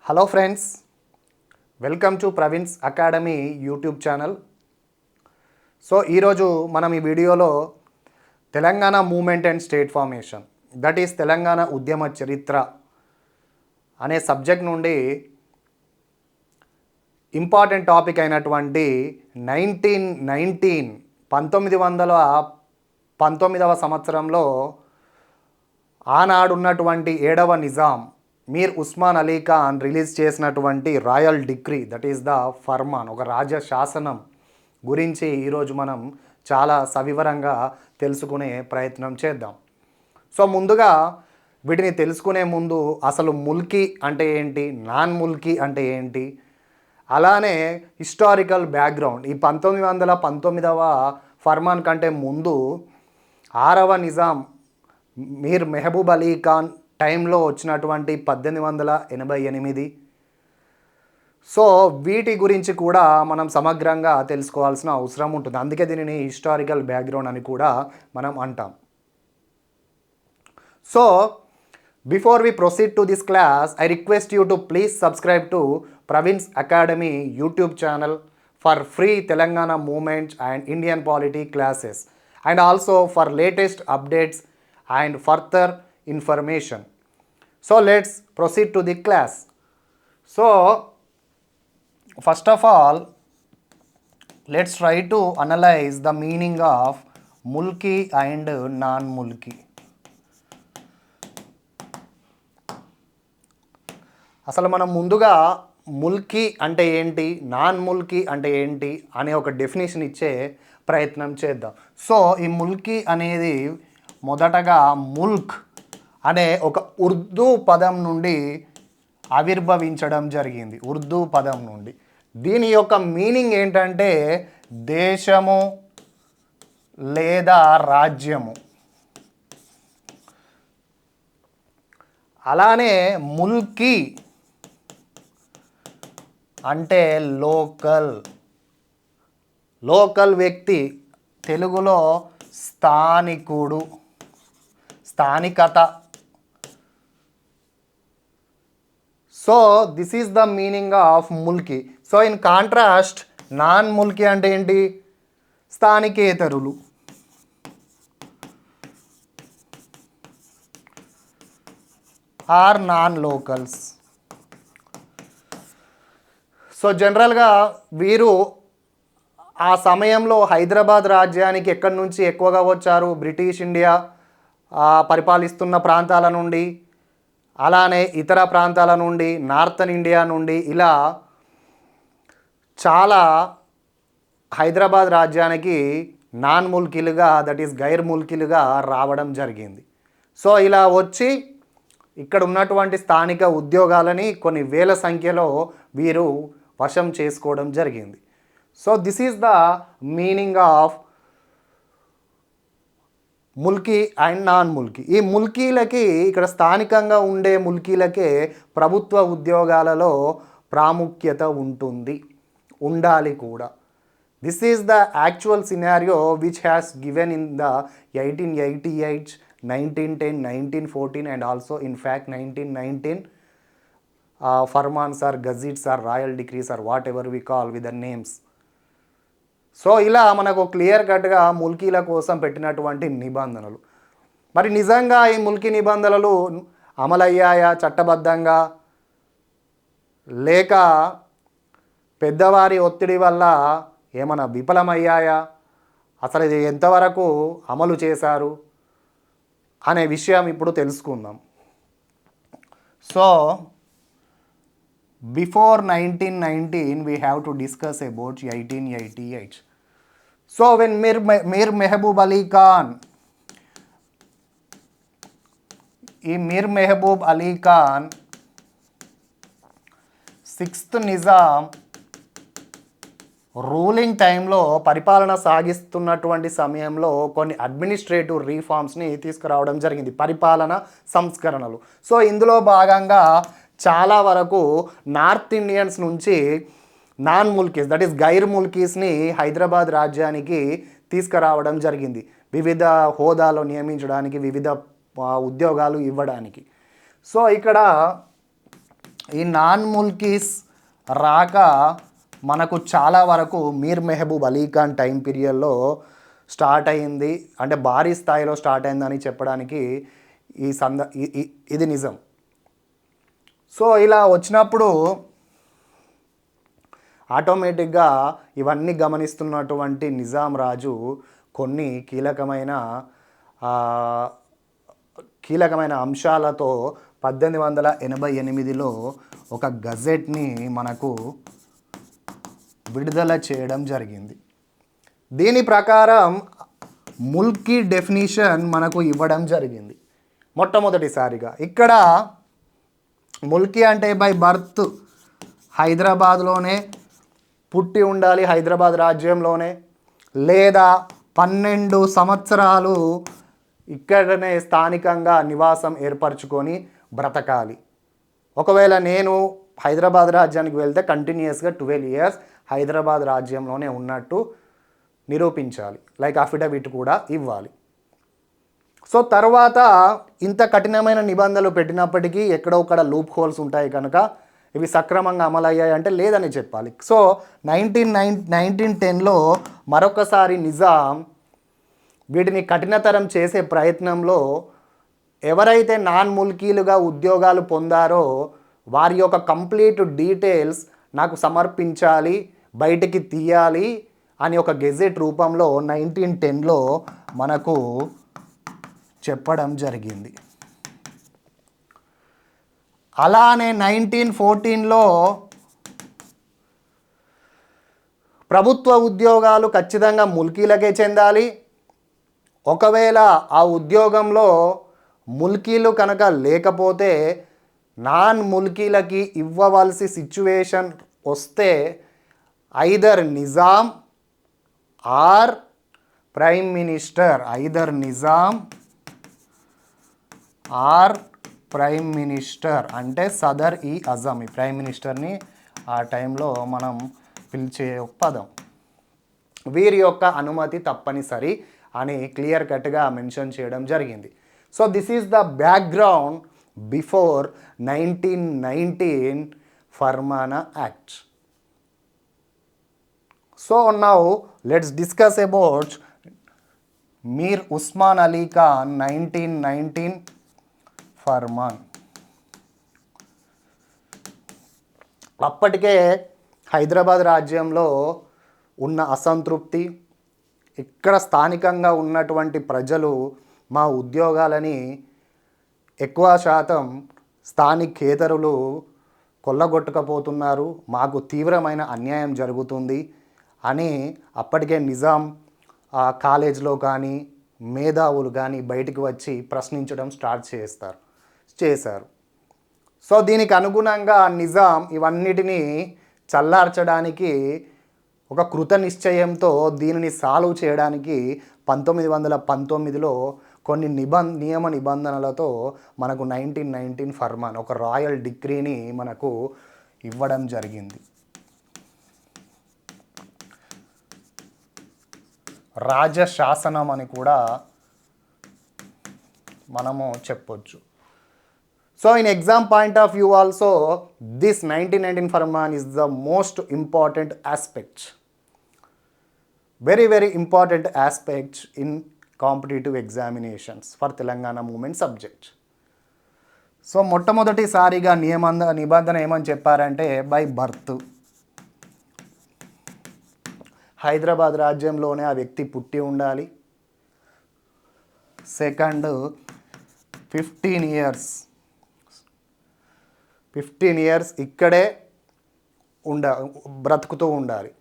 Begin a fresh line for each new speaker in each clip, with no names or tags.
Hello friends, welcome to Praveen's academy YouTube channel. So ఈరోజు మనం ఈ వీడియోలో Telangana movement and state formation, that is Telangana ఉద్యమ చరిత్ర అనే సబ్జెక్ట్ నుండి ఇంపార్టెంట్ టాపిక్ అయినటువంటి 1919వ సంవత్సరంలో ఆనాడున్నటువంటి 7వ నిజాం మీర్ ఉస్మాన్ అలీ ఖాన్ రిలీజ్ చేసినటువంటి royal decree, that is the Furman, ఒక రాజ్య శాసనం గురించి ఈరోజు మనం చాలా సవివరంగా తెలుసుకునే ప్రయత్నం చేద్దాం. సో ముందుగా వీటిని తెలుసుకునే ముందు అసలు ముల్కీ అంటే ఏంటి, నాన్ ముల్కీ అంటే ఏంటి, అలానే హిస్టారికల్ బ్యాక్గ్రౌండ్, ఈ 1919వ ఫర్మాన్ కంటే ముందు 6వ నిజాం మీర్ మెహబూబ్ అలీ ఖాన్ టైంలో వచ్చినటువంటి 1888. సో వీటి గురించి కూడా మనం సమగ్రంగా తెలుసుకోవాల్సిన అవసరం ఉంటుంది. అందుకే దీనిని హిస్టారికల్ బ్యాక్గ్రౌండ్ అని కూడా మనం అంటాం. So before we proceed to this class, I request you to please subscribe to Praveen's academy YouTube channel for free Telangana movement and Indian polity classes and also for latest updates and further information. So let's proceed to the class. So first of all, let's try to analyze the meaning of mulki and non-mulki. అసలు మనం ముందుగా ముల్కీ అంటే ఏంటి, non mulki అంటే ఏంటి అనే ఒక definition ఇచ్చే ప్రయత్నం చేద్దాం. సో ఈ ముల్కీ అనేది మొదటగా ముల్క్ అనే ఒక ఉర్దూ పదం నుండి ఆవిర్భవించడం జరిగింది. ఉర్దూ పదం నుండి దీని యొక్క మీనింగ్ ఏంటంటే దేశము లేదా రాజ్యము. అలానే ముల్కీ అంటే లోకల్ వ్యక్తి, తెలుగులో స్థానికుడు, స్థానికత. So this is the meaning of mulki. So in contrast non mulki అంటే ఏంటి, స్థానికేతరులు. Or non locals. సో జనరల్గా వీరు ఆ సమయంలో హైదరాబాద్ రాజ్యానికి ఎక్కడి నుంచి ఎక్కువగా వచ్చారు, బ్రిటిష్ ఇండియా పరిపాలిస్తున్న ప్రాంతాల నుండి, అలానే ఇతర ప్రాంతాల నుండి, నార్థన్ ఇండియా నుండి, ఇలా చాలా హైదరాబాద్ రాజ్యానికి నాన్ ముల్కీలుగా, దట్ ఈస్ గైర్ ముల్కీలుగా రావడం జరిగింది. సో ఇలా వచ్చి ఇక్కడ ఉన్నటువంటి స్థానిక ఉద్యోగాలని కొన్ని వేల సంఖ్యలో వీరు వశం చేసుకోవడం జరిగింది. So this is the meaning of Mulki and non Mulki. ఈ ముల్కీలకి, ఇక్కడ స్థానికంగా ఉండే ముల్కీలకే ప్రభుత్వ ఉద్యోగాలలో ప్రాముఖ్యత ఉంటుంది, ఉండాలి కూడా. This is the actual scenario which has given in the 1888, 1910, 1914 and also in fact 1919 farmans or gazettes or royal decrees or whatever we call with the names. So ఇలా మనకు క్లియర్ కట్గా ముల్కీల కోసం పెట్టినటువంటి నిబంధనలు. మరి నిజంగా ఈ ముల్కీ నిబంధనలు అమలయ్యాయా చట్టబద్ధంగా, లేక పెద్దవారి ఒత్తిడి వల్ల ఏమైనా విఫలమయ్యాయా, అసలు ఇది ఎంతవరకు అమలు చేశారు అనే విషయం ఇప్పుడు తెలుసుకుందాం. So before 1919 we have to discuss about 1888. So when Mir Mehboob Ali Khan, ఈ మీర్ మెహబూబ్ అలీ ఖాన్ 6th నిజాం రూలింగ్ టైంలో పరిపాలన సాగిస్తున్నటువంటి సమయంలో కొన్ని అడ్మినిస్ట్రేటివ్ రీఫార్మ్స్ని తీసుకురావడం జరిగింది, పరిపాలన సంస్కరణలు. సో ఇందులో భాగంగా చాలా వరకు నార్త్ ఇండియన్స్ నుంచి నాన్ ముల్కీస్, దట్ ఈస్ గైర్ ముల్కీస్ని హైదరాబాద్ రాజ్యానికి తీసుకురావడం జరిగింది, వివిధ హోదాలో నియమించడానికి, వివిధ ఉద్యోగాలు ఇవ్వడానికి. సో ఇక్కడ ఈ నాన్ ముల్కీస్ రాక మనకు చాలా వరకు మీర్ మెహబూబ్ అలీ ఖాన్ టైం పీరియడ్లో స్టార్ట్ అయింది, అంటే భారీ స్థాయిలో స్టార్ట్ అయిందని చెప్పడానికి ఈ ఇది నిజం. సో ఇలా వచ్చినప్పుడు ఆటోమేటిక్గా ఇవన్నీ గమనిస్తున్నటువంటి నిజాం రాజు కొన్ని కీలకమైన అంశాలతో 1888లో ఒక గజెట్ని మనకు విడుదల చేయడం జరిగింది. దీని ప్రకారం ముల్కీ డెఫినిషన్ మనకు ఇవ్వడం జరిగింది. మొట్టమొదటిసారిగా ఇక్కడ ముల్కీ అంటే బై బర్త్ హైదరాబాద్లోనే పుట్టి ఉండాలి, హైదరాబాద్ రాజ్యంలోనే, లేదా 12 సంవత్సరాలు ఇక్కడనే స్థానికంగా నివాసం ఏర్పరచుకొని బ్రతకాలి. ఒకవేళ నేను హైదరాబాద్ రాజ్యానికి వెళ్తే కంటిన్యూస్గా 12 ఇయర్స్ హైదరాబాద్ రాజ్యంలోనే ఉన్నట్టు నిరూపించాలి, లైక్ అఫిడవిట్ కూడా ఇవ్వాలి. సో తర్వాత ఇంత కఠినమైన నిబంధనలు పెట్టినప్పటికీ ఎక్కడో ఒకడ లూప్ హోల్స్ ఉంటాయి కనుక ఇవి సక్రమంగా అమలయ్యాయి అంటే లేదని చెప్పాలి. సో 1910లో మరొకసారి నిజాం వీటిని కఠినతరం చేసే ప్రయత్నంలో ఎవరైతే నాన్ ముల్కీలుగా ఉద్యోగాలు పొందారో వారి యొక్క కంప్లీట్ డీటెయిల్స్ నాకు సమర్పించాలి, బయటికి తీయాలి అని ఒక గెజెట్ రూపంలో 1910లో మనకు చెప్పడం జరిగింది. అలానే 1914లో ప్రభుత్వ ఉద్యోగాలు ఖచ్చితంగా ముల్కీలకే చెందాలి. ఒకవేళ ఆ ఉద్యోగంలో ముల్కీలు కనుక లేకపోతే నాన్ ముల్కీలకి ఇవ్వవలసి సిచ్యువేషన్ వస్తే either Nizam or prime minister, either Nizam or prime minister అంటే సదర్ ఈ అజమ్, ఈ ప్రైమ్ మినిస్టర్ని ఆ టైంలో మనం పిలిచే పదం, వీరి యొక్క అనుమతి తప్పనిసరి అని క్లియర్ కట్గా మెన్షన్ చేయడం జరిగింది. So this is the background before 1919 farmana act. So now let's discuss about Mir Osman Ali Khan 1919 farman. అప్పటికే హైదరాబాద్ రాజ్యంలో ఉన్న అసంతృప్తి, ఇక్కడ స్థానికంగా ఉన్నటువంటి ప్రజలు మా ఉద్యోగాలని ఎక్కువ శాతం స్థానికేతరులు కొల్లగొట్టకపోతున్నారు, మాకు తీవ్రమైన అన్యాయం జరుగుతుంది అని అప్పటికే నిజాం కాలేజ్లో కానీ మేధావులు కానీ బయటికి వచ్చి ప్రశ్నించడం స్టార్ట్ చేశారు. సో దీనికి అనుగుణంగా నిజాం ఇవన్నిటినీ చల్లార్చడానికి ఒక కృత నిశ్చయంతో దీనిని సాల్వ్ చేయడానికి 1919లో కొన్ని నియమ నిబంధనలతో మనకు 1919 ఫర్మాన్, ఒక రాయల్ డిక్రీని మనకు ఇవ్వడం జరిగింది. రాజశాసనం అని కూడా మనము చెప్పొచ్చు. So in exam point of view also, this 1919 Farman is the most important aspect, very very important aspect in competitive examinations for Telangana movement subject. So మొట్టమొదటిసారిగా నిబంధన ఏమని చెప్పారంటే బై బర్త్ హైదరాబాద్ రాజ్యంలోనే ఆ వ్యక్తి పుట్టి ఉండాలి. సెకండ్ 15 ఇయర్స్ ఇక్కడే బ్రతుకుతూ ఉండాలి.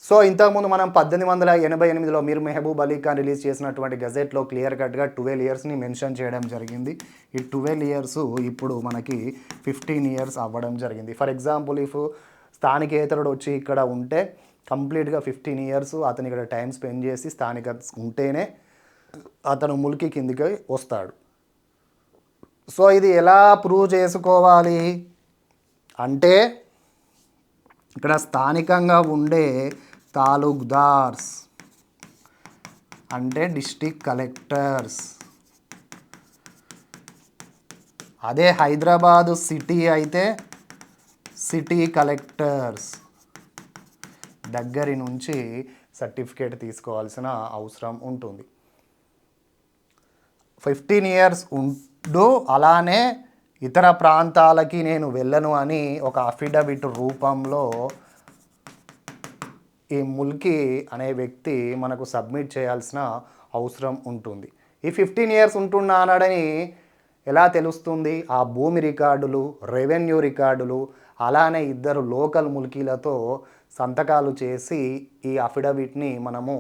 సో ఇంతకుముందు మనం 1888లో మీర్ మెహబూబ్ అలీ ఖాన్ రిలీజ్ చేసినటువంటి గజెట్లో క్లియర్ కట్గా 12 ఇయర్స్ని మెన్షన్ చేయడం జరిగింది. ఈ 12 ఇయర్స్ ఇప్పుడు మనకి 15 ఇయర్స్ అవ్వడం జరిగింది. ఫర్ ఎగ్జాంపుల్ ఇఫ్ స్థానికేతరుడు వచ్చి ఇక్కడ ఉంటే కంప్లీట్గా 15 ఇయర్స్ అతను ఇక్కడ టైం స్పెండ్ చేసి స్థానిక ఉంటేనే అతను ముల్కీ కిందికి వస్తాడు. సో ఇది ఎలా ప్రూవ్ చేసుకోవాలి అంటే ఇక్కడ స్థానికంగా ఉండే తాలూక్దార్స్ అంటే డిస్ట్రిక్ట్ కలెక్టర్స్, అదే హైదరాబాదు సిటీ అయితే సిటీ కలెక్టర్స్ దగ్గరి నుంచి సర్టిఫికేట్ తీసుకోవాల్సిన అవసరం ఉంటుంది. 15 ఇయర్స్ ఉండు అలానే ఇతర ప్రాంతాలకి నేను వెళ్ళను అని ఒక అఫిడవిట్ రూపంలో ఈ ముల్కీ అనే వ్యక్తి మనకు సబ్మిట్ చేయాల్సిన అవసరం ఉంటుంది. ఈ 15 ఇయర్స్ ఉంటున్నా అన్నాడని ఎలా తెలుస్తుంది? ఆ భూమి రికార్డులు, రెవెన్యూ రికార్డులు, అలానే ఇద్దరు లోకల్ ముల్కీలతో సంతకాలు చేసి ఈ అఫిడవిట్ని మనము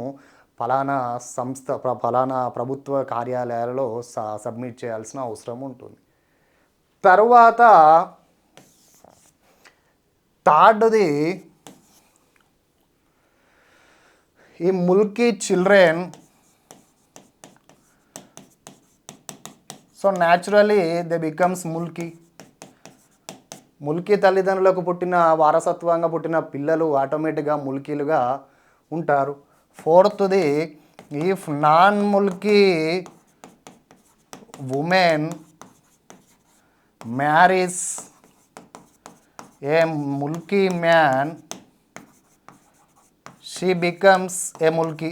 ఫలానా సంస్థ ఫలానా ప్రభుత్వ కార్యాలయాలలో సబ్మిట్ చేయాల్సిన అవసరం ఉంటుంది. తర్వాత థర్డ్ది, ఈ mulki children, so naturally they becomes mulki. ముల్కీ తల్లిదండ్రులకు పుట్టిన వారసత్వంగా పుట్టిన పిల్లలు ఆటోమేటిక్గా ముల్కీలుగా ఉంటారు. ఫోర్త్ది, if non mulki women marries a mulki man, she becomes a mulki.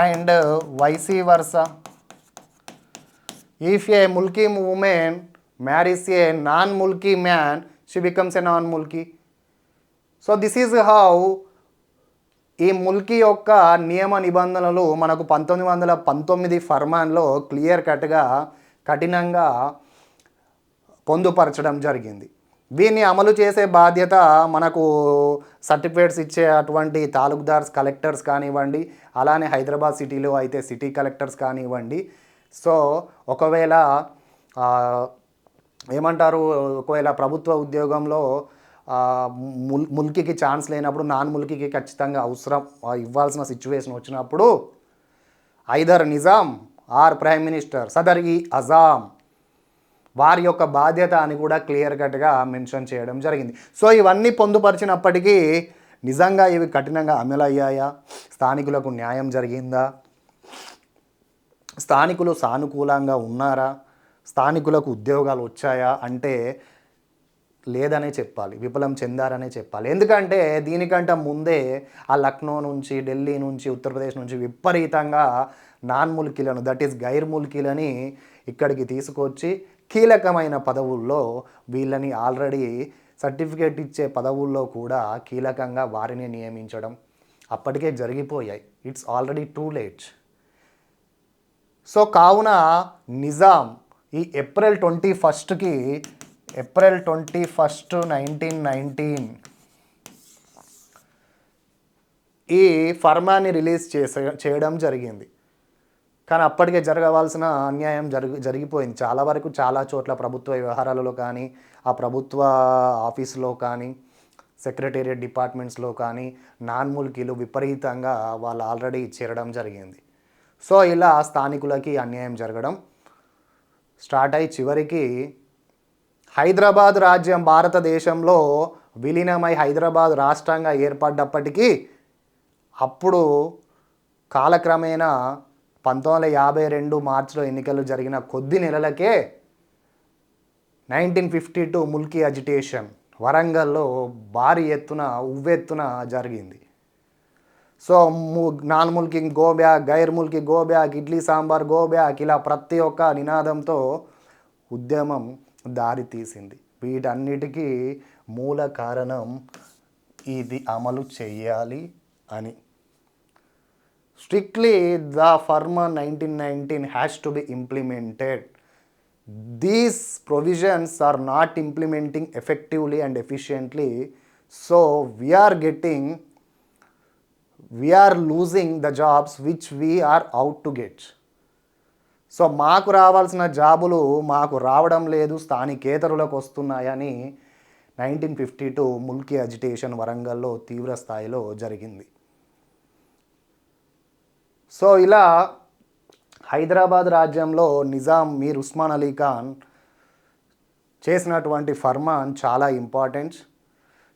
And vice versa, if a mulki woman marries a non-mulki man, she becomes a non-mulki. So this is how ఈ ముల్కీ యొక్క నియమ నిబంధనలు మనకు 1919 ఫర్మాన్లో క్లియర్ కట్గా కఠినంగా పొందుపరచడం జరిగింది. దీన్ని అమలు చేసే బాధ్యత మనకు సర్టిఫికేట్స్ ఇచ్చే అటువంటి తాలూక్దార్స్, కలెక్టర్స్ కానివ్వండి, అలానే హైదరాబాద్ సిటీలో అయితే సిటీ కలెక్టర్స్ కానివ్వండి. సో ఒకవేళ ఒకవేళ ప్రభుత్వ ఉద్యోగంలో ముల్కీకి ఛాన్స్ లేనప్పుడు నాన్ ముల్కీకి ఖచ్చితంగా అవసరం ఇవ్వాల్సిన సిచ్యువేషన్ వచ్చినప్పుడు either Nizam or prime minister Sadr-e-Azam వారి యొక్క బాధ్యత అని కూడా క్లియర్ కట్గా మెన్షన్ చేయడం జరిగింది. సో ఇవన్నీ పొందుపరిచినప్పటికీ నిజంగా ఇవి కఠినంగా అమలయ్యాయా? స్థానికులకు న్యాయం జరిగిందా? స్థానికులు సానుకూలంగా ఉన్నారా? స్థానికులకు ఉద్యోగాలు వచ్చాయా అంటే లేదనే చెప్పాలి, విఫలం చెందారనే చెప్పాలి. ఎందుకంటే దీనికంటే ముందే ఆ లక్నో నుంచి, ఢిల్లీ నుంచి, ఉత్తరప్రదేశ్ నుంచి విపరీతంగా నాన్ ముల్కీలను, దట్ ఈస్ గైర్ ముల్కీలని ఇక్కడికి తీసుకొచ్చి కీలకమైన పదవుల్లో వీళ్ళని ఆల్రెడీ సర్టిఫికేట్ ఇచ్చే పదవుల్లో కూడా కీలకంగా వారిని నియమించడం అప్పటికే జరిగిపోయాయి. It's already too late. So కావున నిజాం ఈ ఏప్రిల్ 21కి, ఏప్రిల్ 21, 1919 ఈ ఫర్మాన్ని రిలీజ్ చేయడం జరిగింది. కానీ అప్పటికే జరగవలసిన అన్యాయం జరిగిపోయింది. చాలా వరకు చాలా చోట్ల ప్రభుత్వ వ్యవహారాలలో కానీ, ఆ ప్రభుత్వ ఆఫీసులో కానీ, సెక్రటేరియట్ డిపార్ట్మెంట్స్లో కానీ నాన్ ముల్కీలు విపరీతంగా వాళ్ళు ఆల్రెడీ చేరడం జరిగింది. సో ఇలా స్థానికులకి అన్యాయం జరగడం స్టార్ట్ అయ్యి చివరికి హైదరాబాద్ రాజ్యం భారతదేశంలో విలీనమై హైదరాబాద్ రాష్ట్రంగా ఏర్పడ్డప్పటికీ అప్పుడు కాలక్రమేణా 1952 మార్చిలో ఎన్నికలు జరిగిన కొద్ది నెలలకే 1952 ముల్కీ అజిటేషన్ వరంగల్లో భారీ ఎత్తున ఉవ్వెత్తున జరిగింది. So non mulki go back, ghair mulki go back, idli sambar go back, ఇలా ప్రతి ఒక్క నినాదంతో ఉద్యమం దారి తీసింది. వీటన్నిటికీ మూల కారణం ఇది అమలు చేయాలి అని. Strictly, the Farman 1919 has to be implemented. These provisions are not implementing effectively and efficiently. So we are losing the jobs which we are out to get. So మాకు రావాల్సిన జాబులు మాకు రావడం లేదు, స్థానికేతరులకు వస్తున్నాయని 1952 ముల్కీ అజిటేషన్ వరంగల్లో తీవ్ర స్థాయిలో జరిగింది. సో ఇలా హైదరాబాద్ రాజ్యంలో నిజాం మీర్ ఉస్మాన్ అలీ ఖాన్ చేసినటువంటి ఫర్మాన్ చాలా important.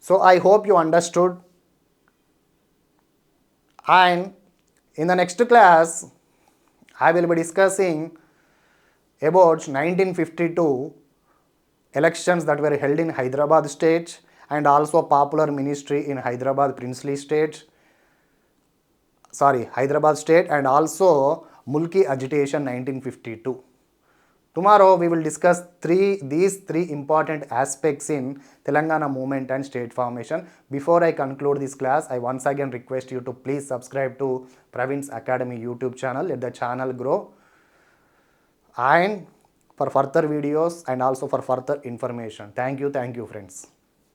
So I hope you understood. And in the next class I will be discussing about 1952 elections that were held in Hyderabad state, and also popular ministry in Hyderabad princely state, Hyderabad state, and also Mulki agitation 1952. Tomorrow we will discuss these three important aspects in Telangana movement and state formation. Before I conclude this class, I once again request you to please subscribe to Pravin's Academy YouTube channel. Let the channel grow, and for further videos and also for further information. Thank you friends.